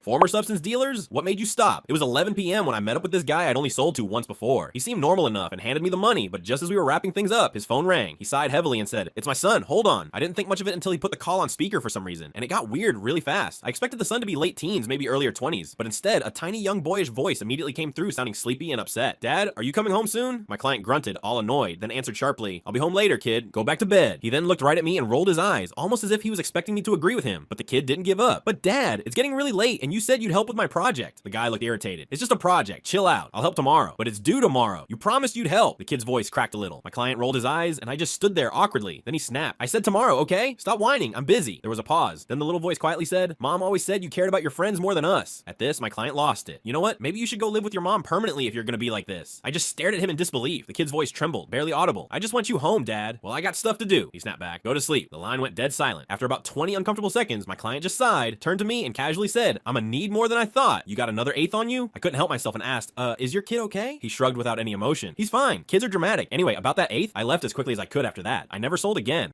Former substance dealers? What made you stop? It was 11 p.m. when I met up with this guy I'd only sold to once before. He seemed normal enough and handed me the money, but just as we were wrapping things up, his phone rang. He sighed heavily and said, "It's my son, hold on." I didn't think much of it until he put the call on speaker for some reason, and it got weird really fast. I expected the son to be late teens, maybe earlier 20s, but instead, a tiny young boyish voice immediately came through sounding sleepy and upset. "Dad, are you coming home soon?" My client grunted, all annoyed, then answered sharply, "I'll be home later, kid. Go back to bed." He then looked right at me and rolled his eyes, almost as if he was expecting me to agree with him, but the kid didn't give up. "But Dad, it's getting really late, and you said you'd help with my project." The guy looked irritated. "It's just a project. Chill out. I'll help tomorrow." "But it's due tomorrow. You promised you'd help." The kid's voice cracked a little. My client rolled his eyes, and I just stood there awkwardly. Then he snapped. "I said tomorrow, okay? Stop whining. I'm busy." There was a pause. Then the little voice quietly said, "Mom always said you cared about your friends more than us." At this, my client lost it. "You know what? Maybe you should go live with your mom permanently if you're gonna be like this." I just stared at him in disbelief. The kid's voice trembled, barely audible. "I just want you home, Dad." "Well, I got stuff to do." He snapped back. "Go to sleep." The line went dead silent. After about 20 uncomfortable seconds, my client just sighed, turned to me, and casually said, "I'm gonna need more than I thought. You got another eighth on you?" I couldn't help myself and asked, "Is your kid okay?" He shrugged without any emotion. "He's fine. Kids are dramatic. Anyway, about that eighth, I left as quickly as I could after that. I never sold again.